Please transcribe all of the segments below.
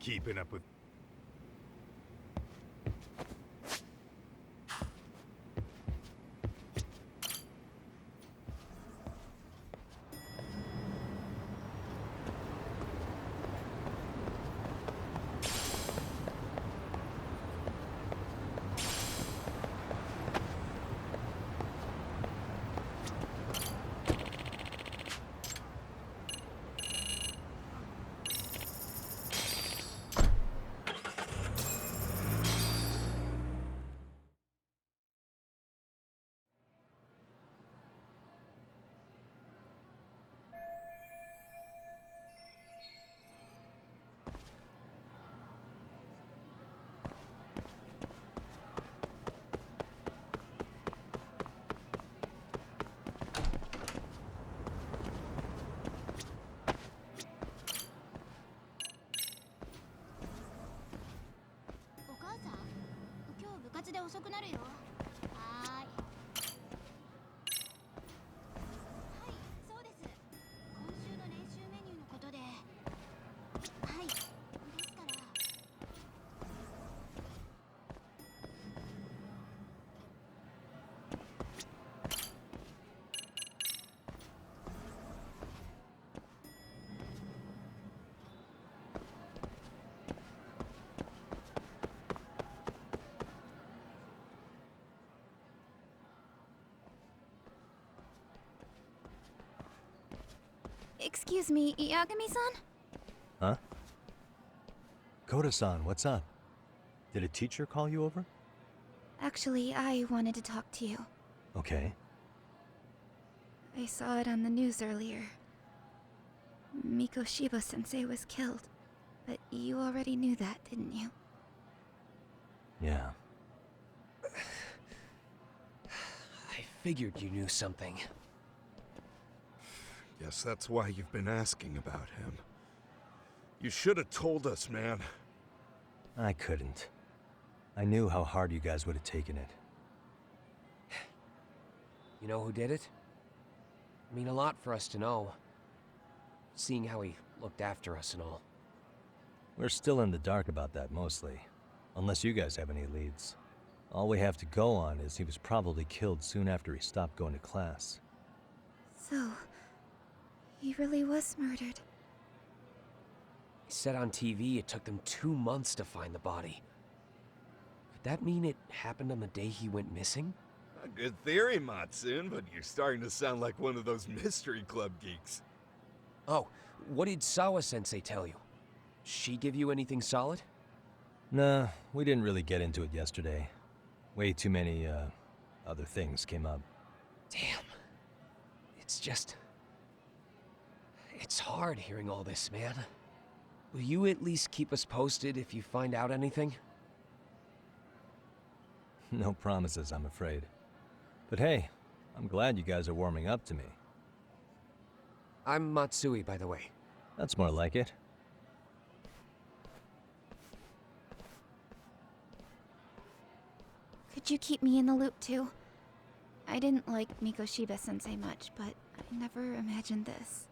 keeping up with... Excuse me, Yagami-san? Huh? Koda-san, what's up? Did a teacher call you over? Actually, I wanted to talk to you. Okay. I saw it on the news earlier. Mikoshiba-sensei was killed. But you already knew that, didn't you? Yeah. I figured you knew something. Guess that's why you've been asking about him. You should have told us, man. I couldn't. I knew how hard you guys would have taken it. You know who did it? I mean a lot for us to know. Seeing how he looked after us and all. We're still in the dark about that mostly. Unless you guys have any leads. All we have to go on is he was probably killed soon after he stopped going to class. So, he really was murdered. He said on TV it took them 2 months to find the body. Could that mean it happened on the day he went missing? A good theory, Matsun, but you're starting to sound like one of those mystery club geeks. Oh, what did Sawa-sensei tell you? She give you anything solid? Nah, we didn't really get into it yesterday. Way too many, other things came up. Damn. It's just... It's hard hearing all this, man. Will you at least keep us posted if you find out anything? No promises, I'm afraid. But hey, I'm glad you guys are warming up to me. I'm Matsui, by the way. That's more like it. Could you keep me in the loop too? I didn't like Mikoshiba-sensei much, but I never imagined this.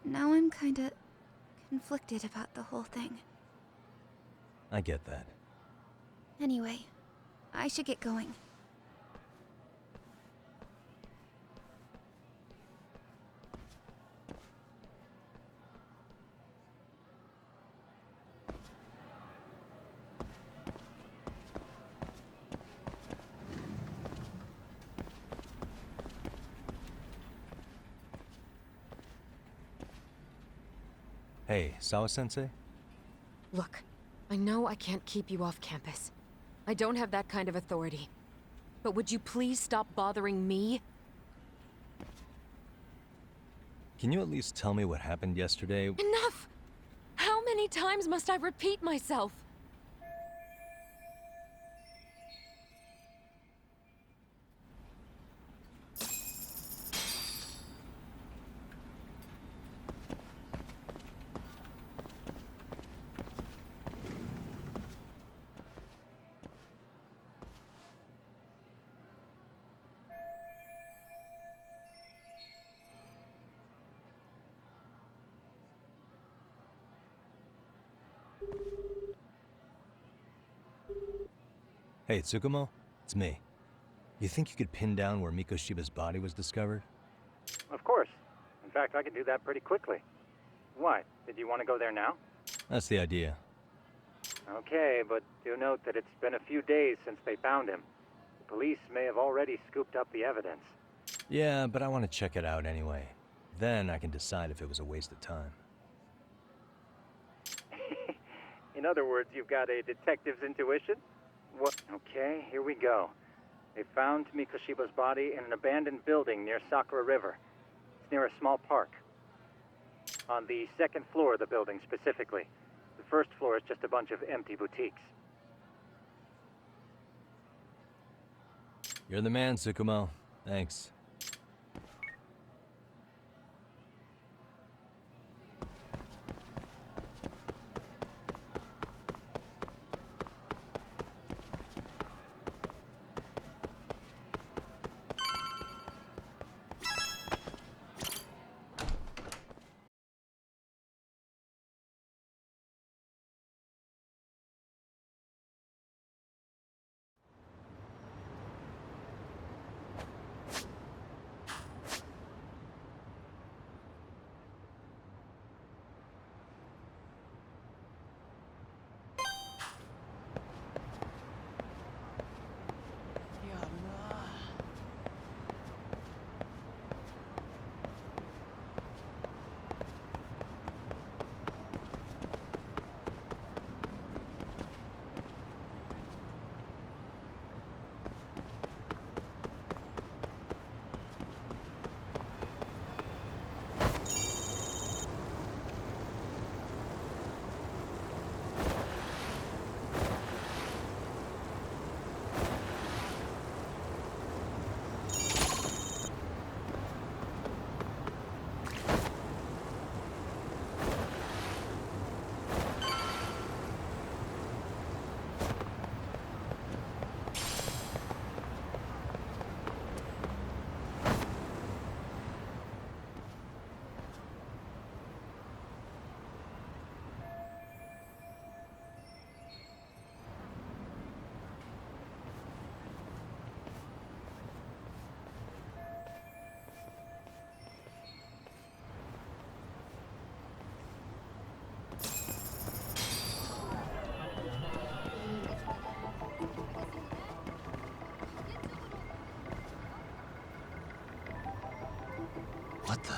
Now I'm kinda conflicted about the whole thing. I get that. Anyway, I should get going. Hey, Sawa-sensei? Look, I know I can't keep you off campus. I don't have that kind of authority. But would you please stop bothering me? Can you at least tell me what happened yesterday? Enough! How many times must I repeat myself? Hey, Tsukumo? It's me. You think you could pin down where Mikoshiba's body was discovered? Of course. In fact, I could do that pretty quickly. What? Did you want to go there now? That's the idea. Okay, but do note that it's been a few days since they found him. The police may have already scooped up the evidence. Yeah, but I want to check it out anyway. Then I can decide if it was a waste of time. In other words, you've got a detective's intuition? What? Okay, here we go. They found Mikoshiba's body in an abandoned building near Sakura River. It's near a small park. On the second floor of the building, specifically. The first floor is just a bunch of empty boutiques. You're the man, Tsukumo. Thanks. What the?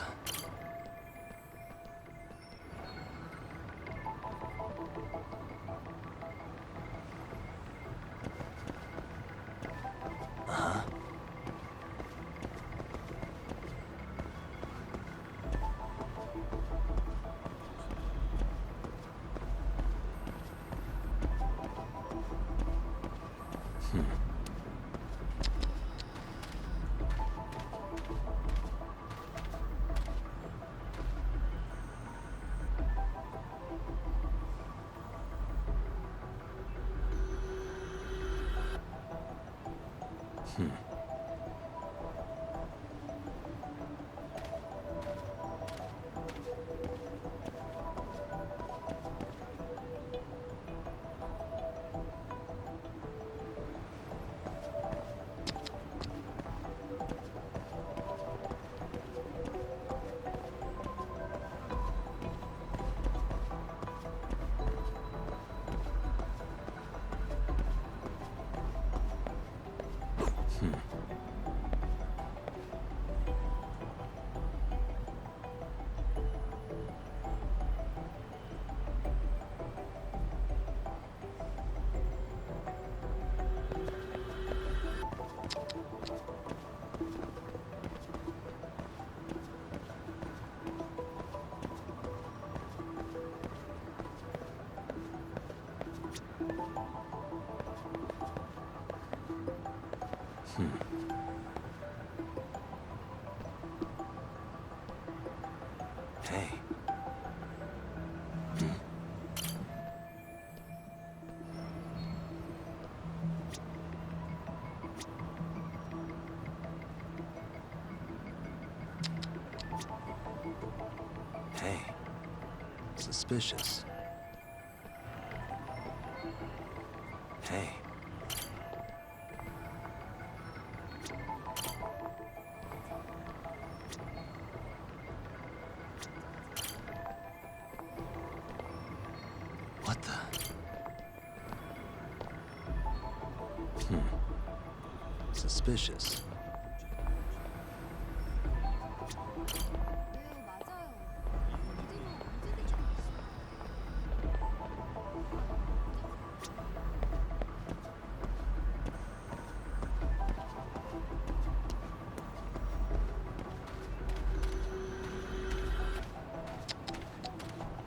Huh? Hey. Hey. Suspicious. Hey. What the? Suspicious.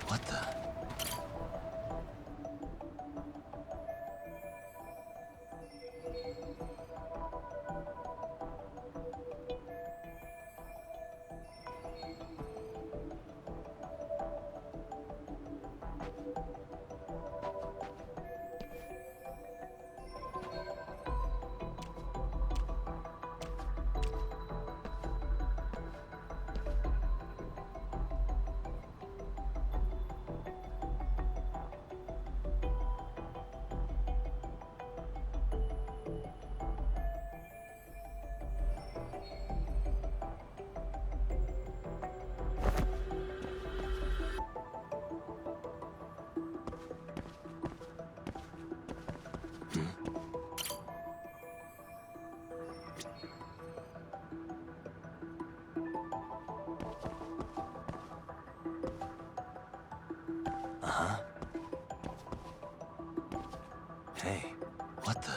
What the? Uh-huh. Hey, what the?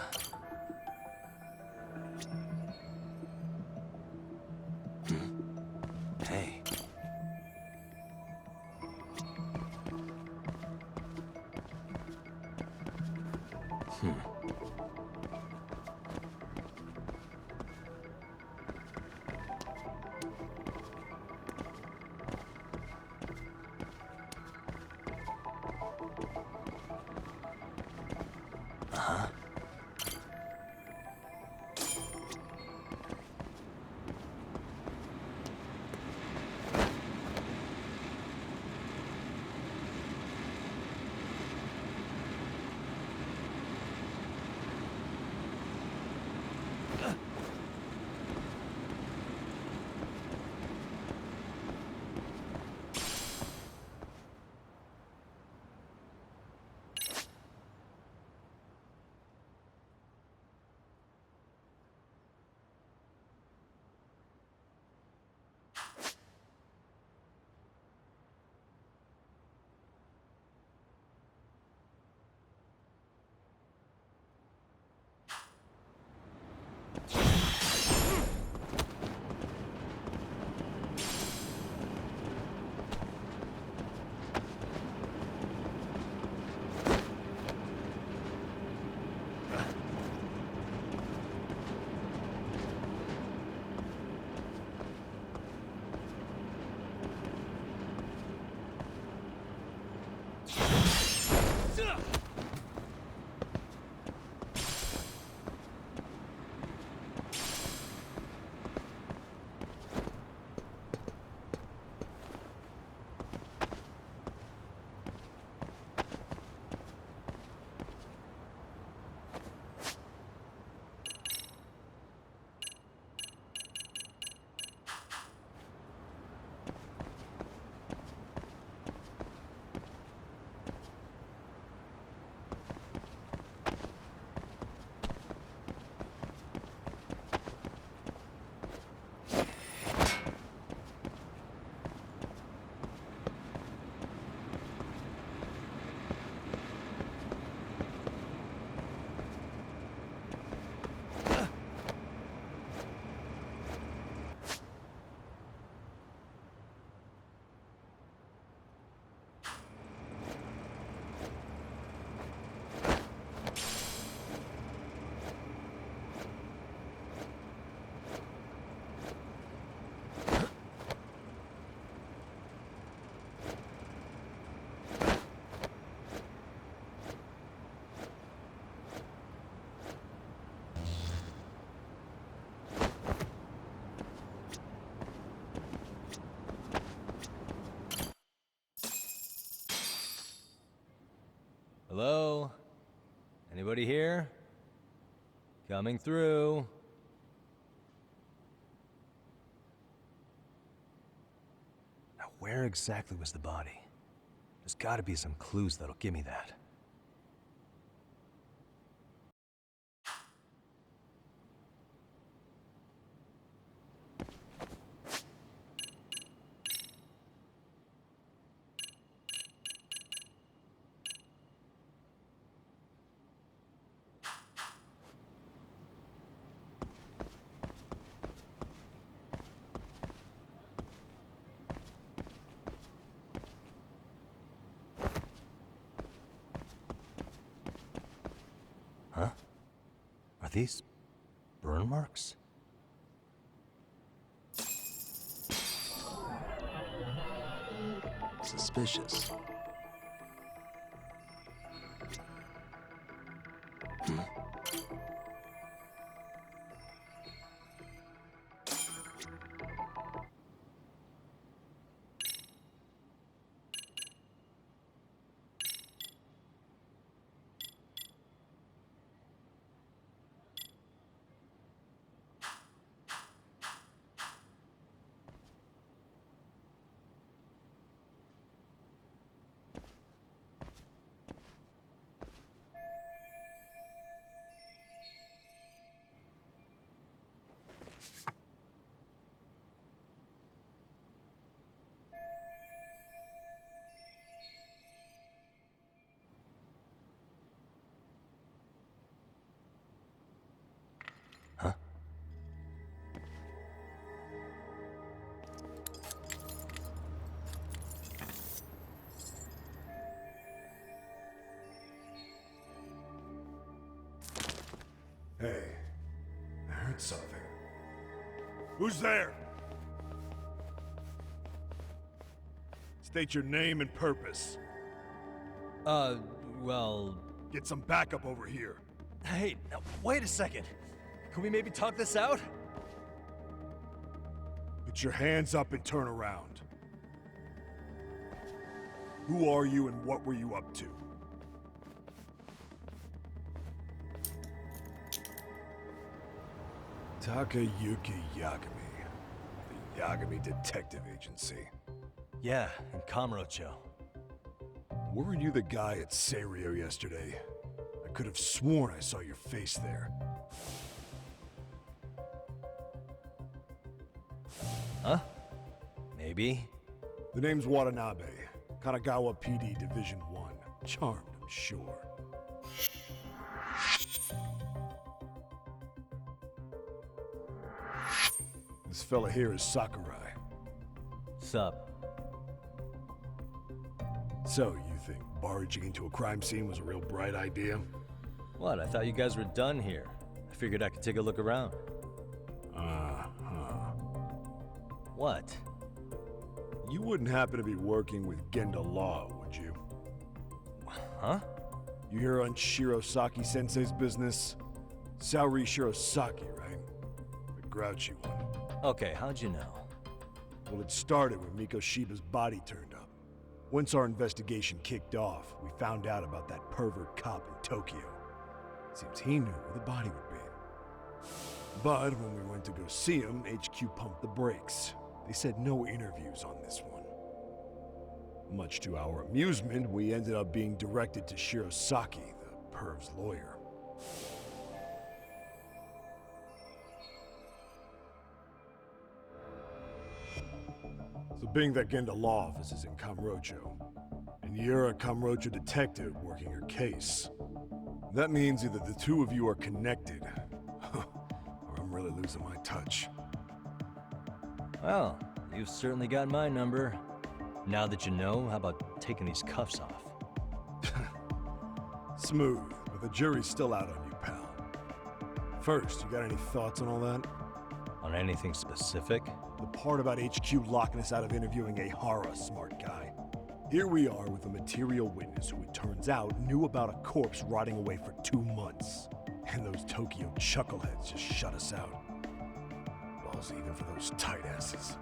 Hey. Uh-huh. Hello? Anybody here? Coming through. Now, where exactly was the body? There's gotta be some clues that'll give me that. Huh? Are these burn marks? Suspicious. Huh? Hey, I heard something. Who's there? State your name and purpose. Well... Get some backup over here. Hey, now, wait a second. Can we maybe talk this out? Put your hands up and turn around. Who are you and what were you up to? Takayuki Yagami. The Yagami Detective Agency. Yeah, in Kamurocho. Weren't you the guy at Seirio yesterday? I could have sworn I saw your face there. Huh? Maybe. The name's Watanabe. Kanagawa PD Division 1. Charmed, I'm sure. This fella here is Sakurai. Sup? So, you think barging into a crime scene was a real bright idea? What? I thought you guys were done here. I figured I could take a look around. Uh-huh. What? You wouldn't happen to be working with Genda Law, would you? Huh? You hear on Shirosaki-sensei's business? Saori Shirosaki, right? The grouchy one. Okay, how'd you know? Well, it started when Miko Shiba's body turned up. Once our investigation kicked off, we found out about that pervert cop in Tokyo. Seems he knew where the body would be. But when we went to go see him, HQ pumped the brakes. They said no interviews on this one. Much to our amusement, we ended up being directed to Shirosaki, the perv's lawyer. So being that Genda Law office is in Kamurocho, and you're a Kamurocho detective working your case, that means either the two of you are connected, or I'm really losing my touch. Well, you've certainly got my number. Now that you know, how about taking these cuffs off? Smooth, but the jury's still out on you, pal. First, you got any thoughts on all that? On anything specific? The part about HQ locking us out of interviewing a Hara, smart guy. Here we are with a material witness who it turns out knew about a corpse rotting away for 2 months. And those Tokyo chuckleheads just shut us out. Balls even for those tight asses.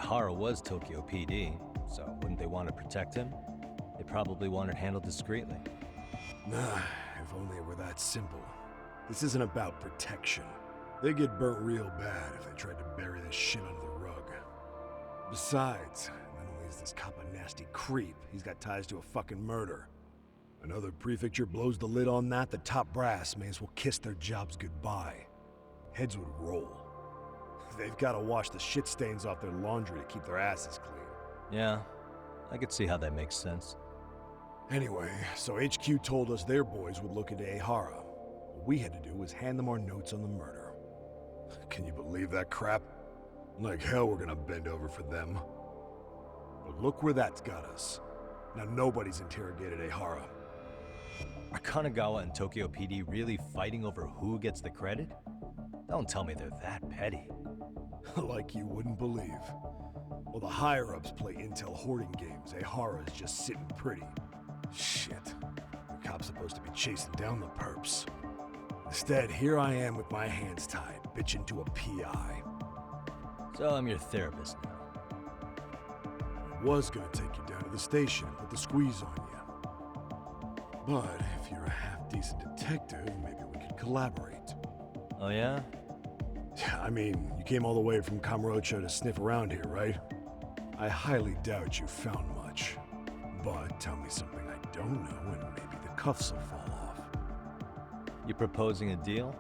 Ehara was Tokyo PD, so wouldn't they want to protect him? They probably want it handled discreetly. Nah, if only it were that simple. This isn't about protection. They get burnt real bad if they tried to bury this shit under the rug. Besides, not only is this cop a nasty creep, he's got ties to a fucking murder. Another prefecture blows the lid on that, the top brass may as well kiss their jobs goodbye. Heads would roll. They've got to wash the shit stains off their laundry to keep their asses clean. Yeah, I could see how that makes sense. Anyway, so HQ told us their boys would look into Ehara. What we had to do was hand them our notes on the murder. Can you believe that crap? Like hell we're gonna bend over for them. But look where that's got us. Now nobody's interrogated Ehara. Are Kanagawa and Tokyo PD really fighting over who gets the credit? Don't tell me they're that petty. Like you wouldn't believe. While the higher-ups play intel hoarding games, Ehara is just sitting pretty. Shit. The cop's supposed to be chasing down the perps. Instead, here I am with my hands tied, bitching to a PI. So I'm your therapist now. I was gonna take you down to the station and put the squeeze on you. But if you're a half-decent detective, maybe we could collaborate. Oh yeah? I mean, you came all the way from Kamurocho to sniff around here, right? I highly doubt you found much. But tell me something I don't know and maybe the cuffs will fall off. You proposing a deal?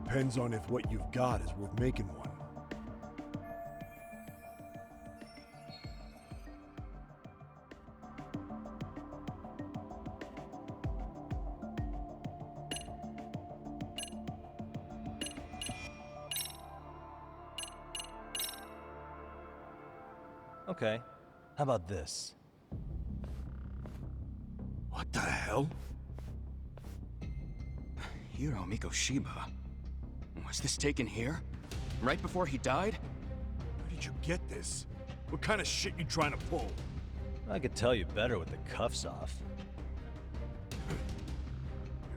Depends on if what you've got is worth making one. Okay. How about this? What the hell? Hiro Mikoshiba. Was this taken here? Right before he died? Where did you get this? What kind of shit you trying to pull? I could tell you better with the cuffs off.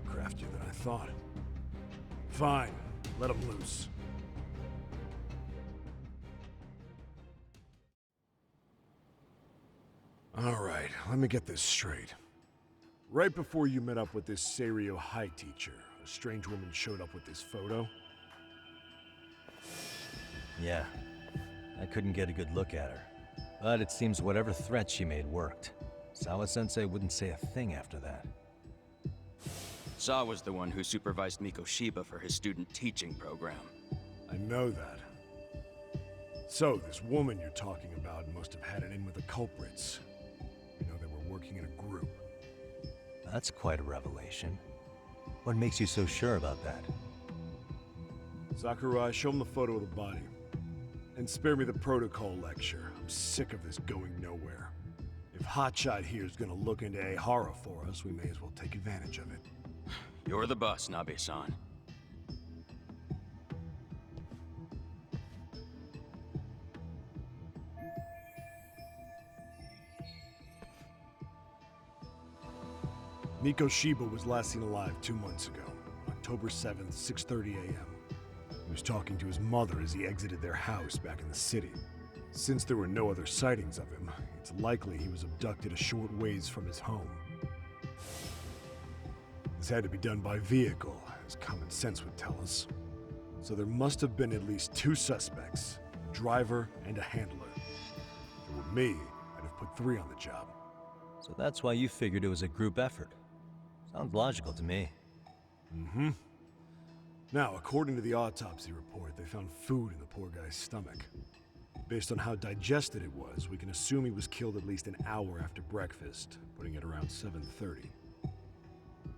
You're craftier than I thought. Fine, let him loose. Alright, let me get this straight. Right before you met up with this Seiryo High teacher, a strange woman showed up with this photo. Yeah. I couldn't get a good look at her. But it seems whatever threat she made worked. Sawa-sensei wouldn't say a thing after that. Saw was the one who supervised Mikoshiba for his student teaching program. I know that. So, this woman you're talking about must have had it in with the culprits. You know, they were working in a group. That's quite a revelation. What makes you so sure about that? Sakurai, show him the photo of the body. And spare me the protocol lecture. I'm sick of this going nowhere. If Hotshot here is gonna look into Ehara for us, we may as well take advantage of it. You're the boss, Nabe-san. Mikoshiba was last seen alive 2 months ago, October 7th, 6:30 a.m. He was talking to his mother as he exited their house back in the city. Since there were no other sightings of him, it's likely he was abducted a short ways from his home. This had to be done by vehicle, as common sense would tell us. So there must have been at least 2 suspects, a driver and a handler. If it were me, I'd have put 3 on the job. So that's why you figured it was a group effort. Sounds logical to me. Mm-hmm. Now, according to the autopsy report, they found food in the poor guy's stomach. Based on how digested it was, we can assume he was killed at least an hour after breakfast, putting it around 7:30.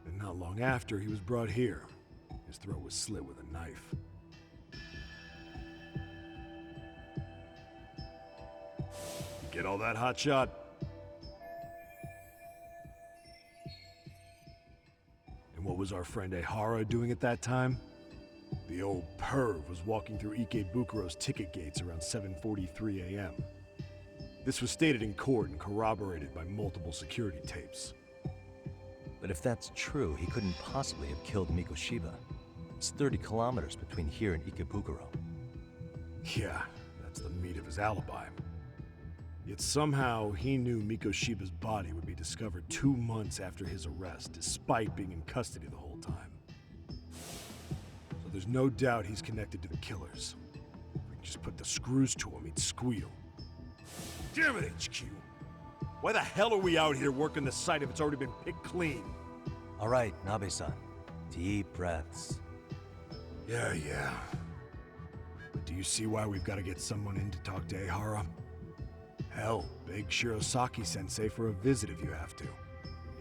And not long after, he was brought here. His throat was slit with a knife. You get all that, Hotshot? And what was our friend Ehara doing at that time? The old perv was walking through Ikebukuro's ticket gates around 7:43 a.m. This was stated in court and corroborated by multiple security tapes. But if that's true, he couldn't possibly have killed Mikoshiba. It's 30 kilometers between here and Ikebukuro. Yeah, That's the meat of his alibi. Yet somehow he knew Mikoshiba's body would be discovered 2 months after his arrest, despite being in custody the whole time. So there's no doubt he's connected to the killers. If we can just put the screws to him, he'd squeal. Damn it, HQ! Why the hell are we out here working the site if it's already been picked clean? All right, Nabe-san. Deep breaths. Yeah. But do you see why we've got to get someone in to talk to Ehara? Hell, beg Shirosaki-sensei for a visit if you have to.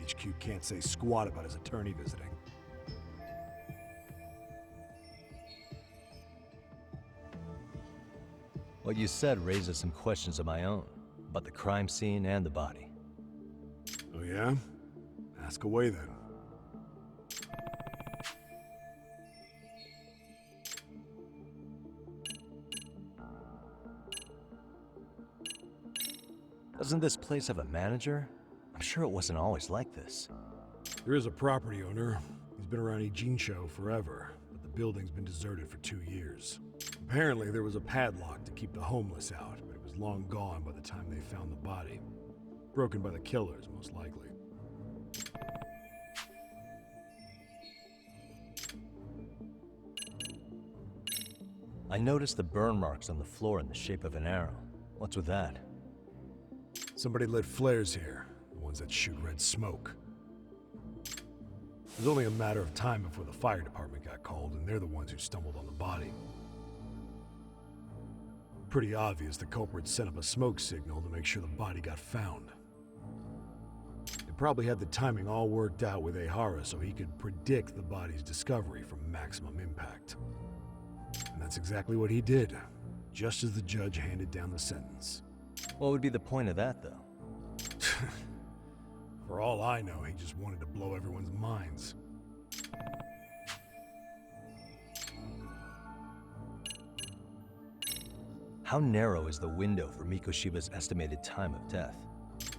HQ can't say squat about his attorney visiting. What you said raises some questions of my own, about the crime scene and the body. Oh yeah? Ask away then. Doesn't this place have a manager? I'm sure it wasn't always like this. There is a property owner. He's been around Ijincho forever, but the building's been deserted for 2 years. Apparently there was a padlock to keep the homeless out, but it was long gone by the time they found the body. Broken by the killers, most likely. I noticed the burn marks on the floor in the shape of an arrow. What's with that? Somebody lit flares here, the ones that shoot red smoke. It was only a matter of time before the fire department got called, and they're the ones who stumbled on the body. Pretty obvious the culprit set up a smoke signal to make sure the body got found. They probably had the timing all worked out with Ehara so he could predict the body's discovery from maximum impact. And that's exactly what he did, just as the judge handed down the sentence. What would be the point of that, though? For all I know, he just wanted to blow everyone's minds. How narrow is the window for Mikoshiba's estimated time of death?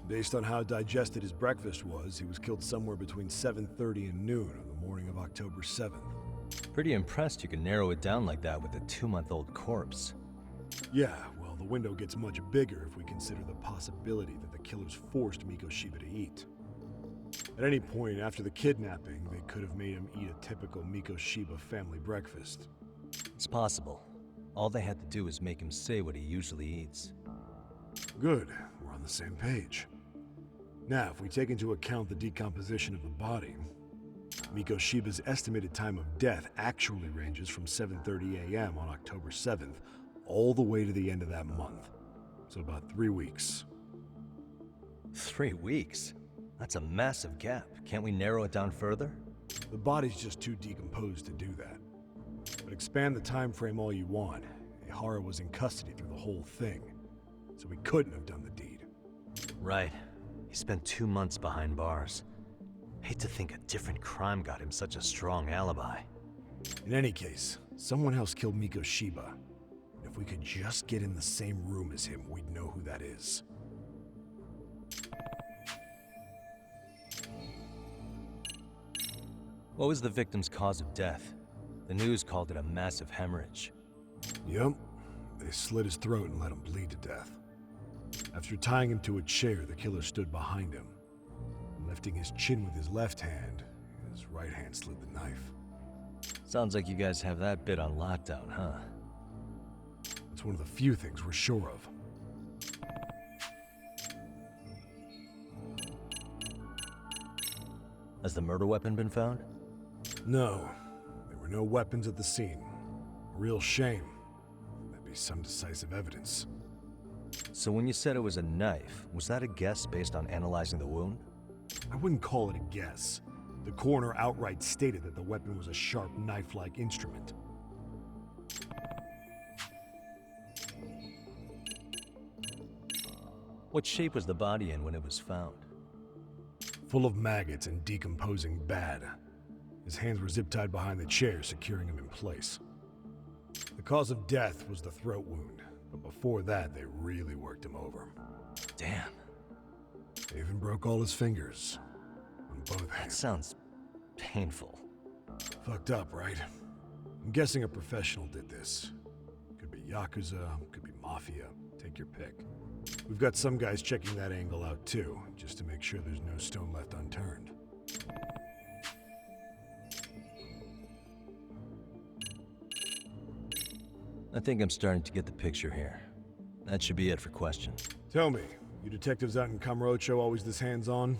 Based on how digested his breakfast was, he was killed somewhere between 7:30 and noon on the morning of October 7th. Pretty impressed you can narrow it down like that with a 2-month-old corpse. Yeah, well, the window gets much bigger if we consider the possibility that the killers forced Mikoshiba to eat. At any point after the kidnapping, they could have made him eat a typical Mikoshiba family breakfast. It's possible. All they had to do was make him say what he usually eats. Good, we're on the same page. Now, if we take into account the decomposition of the body, Mikoshiba's estimated time of death actually ranges from 7:30 a.m. on October 7th all the way to the end of that month. So about 3 weeks. 3 weeks? That's a massive gap. Can't we narrow it down further? The body's just too decomposed to do that. But expand the time frame all you want. Ehara was in custody through the whole thing, so he couldn't have done the deed. Right. He spent 2 months behind bars. Hate to think a different crime got him such a strong alibi. In any case, someone else killed Mikoshiba. And if we could just get in the same room as him, we'd know who that is. What was the victim's cause of death? The news called it a massive hemorrhage. Yep. They slit his throat and let him bleed to death. After tying him to a chair, the killer stood behind him. Lifting his chin with his left hand, his right hand slid the knife. Sounds like you guys have that bit on lockdown, huh? It's one of the few things we're sure of. Has the murder weapon been found? No. There were no weapons at the scene. A real shame. That'd be some decisive evidence. So when you said it was a knife, was that a guess based on analyzing the wound? I wouldn't call it a guess. The coroner outright stated that the weapon was a sharp knife-like instrument. What shape was the body in when it was found? Full of maggots and decomposing bad. His hands were zip-tied behind the chair, securing him in place. The cause of death was the throat wound, but before that, they really worked him over. Damn. They even broke all his fingers. On both That hands. sounds painful. Fucked up, right? I'm guessing a professional did this. Could be Yakuza, could be Mafia. mafia. Take your pick. We've got some guys checking that angle out too, just to make sure there's no stone left unturned. I think I'm starting to get the picture here. That should be it for questions. Tell me, you detectives out in Camarocho always this hands-on?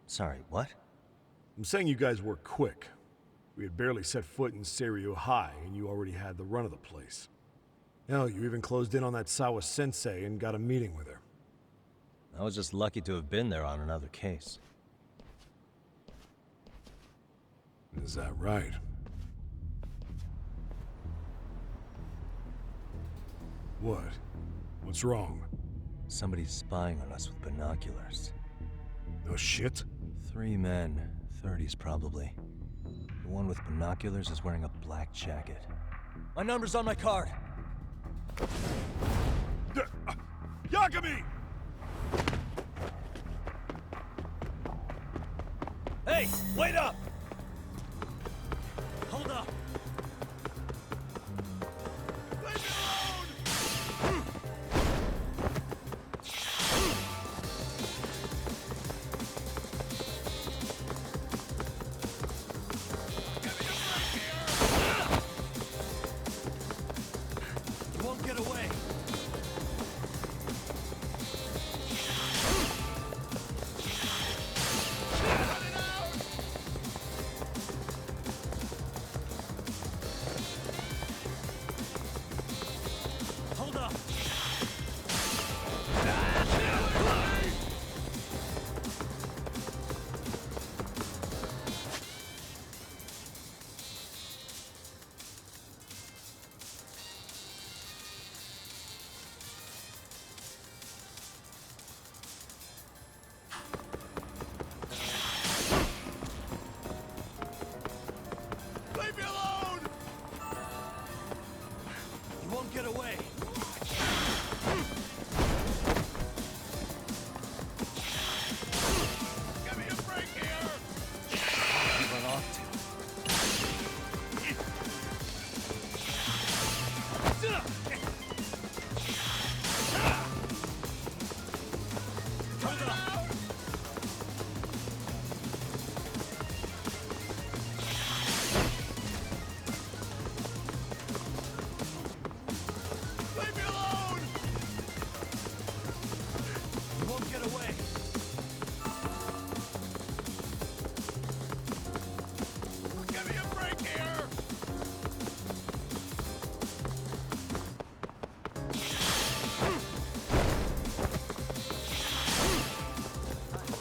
Sorry, what? I'm saying you guys work quick. We had barely set foot in Seiryu High, and you already had the run of the place. Hell, you even closed in on that Sawa sensei and got a meeting with her. I was just lucky to have been there on another case. Is that right? What? What's wrong? Somebody's spying on us with binoculars. No shit? 3 men, 30s probably. The one with binoculars is wearing a black jacket. My number's on my card! Yagami! Hey, wait up! Hold up! Leave me alone! You won't get away! Hold up! Leave me alone! You won't get away! Give me a break here! You run off to. Cut it out! Leave me alone! You won't get away! Give me a break here!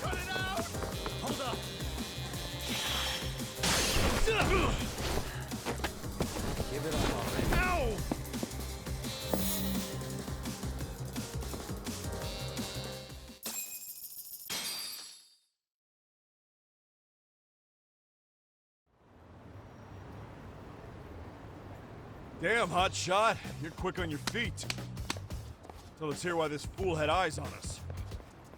Cut it out! Hold up! Give it up already. No! Damn, hotshot. You're quick on your feet. So let's hear why this fool had eyes on us.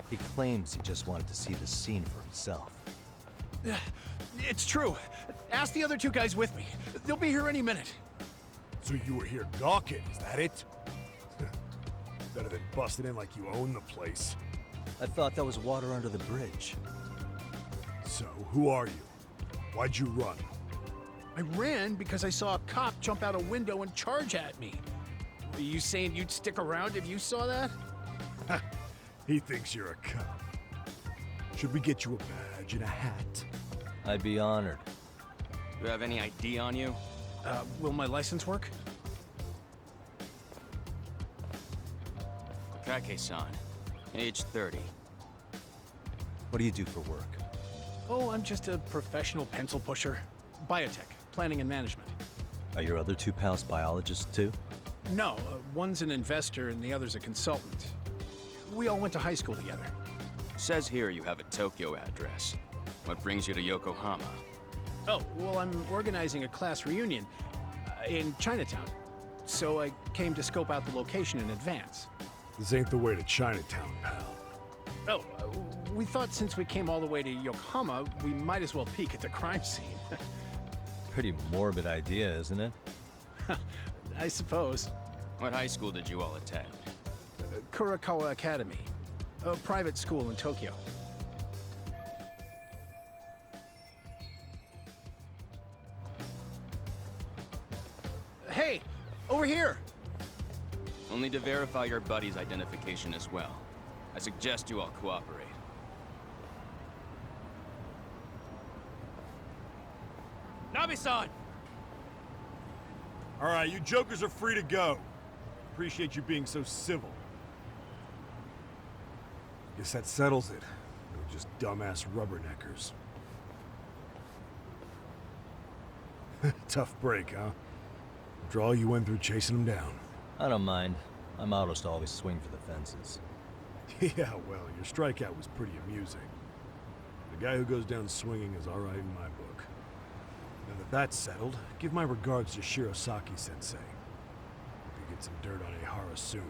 He claims he just wanted to see the scene for himself. It's true. Ask the other 2 guys with me. They'll be here any minute. So you were here gawking, is that it? Better than busting in like you own the place. I thought that was water under the bridge. So, who are you? Why'd you run? I ran because I saw a cop jump out a window and charge at me. Are you saying you'd stick around if you saw that? He thinks you're a cop. Should we get you a badge and a hat? I'd be honored. Do you have any ID on you? Will my license work? Kake-san, age 30. What do you do for work? Oh, I'm just a professional pencil pusher. Biotech, planning and management. Are your other 2 pals biologists too? No, one's an investor and the other's a consultant. We all went to high school together. Says here you have a Tokyo address. What brings you to Yokohama? Oh, well, I'm organizing a class reunion in Chinatown. So I came to scope out the location in advance. This ain't the way to Chinatown, pal. Oh, we thought since we came all the way to Yokohama, we might as well peek at the crime scene. Pretty morbid idea, isn't it? I suppose. What high school did you all attend? Kurakawa Academy, a private school in Tokyo. Hey, over here! We'll need to verify your buddy's identification as well. I suggest you all cooperate. Nabi-san! All right, you jokers are free to go. Appreciate you being so civil. Guess that settles it. We're just dumbass rubberneckers. Tough break, huh? After all you went through chasing them down. I don't mind. I'm autos to always swing for the fences. Yeah, well, your strikeout was pretty amusing. The guy who goes down swinging is all right in my book. Now that that's settled, give my regards to Shirosaki-sensei. Hope you get some dirt on Ihara soon.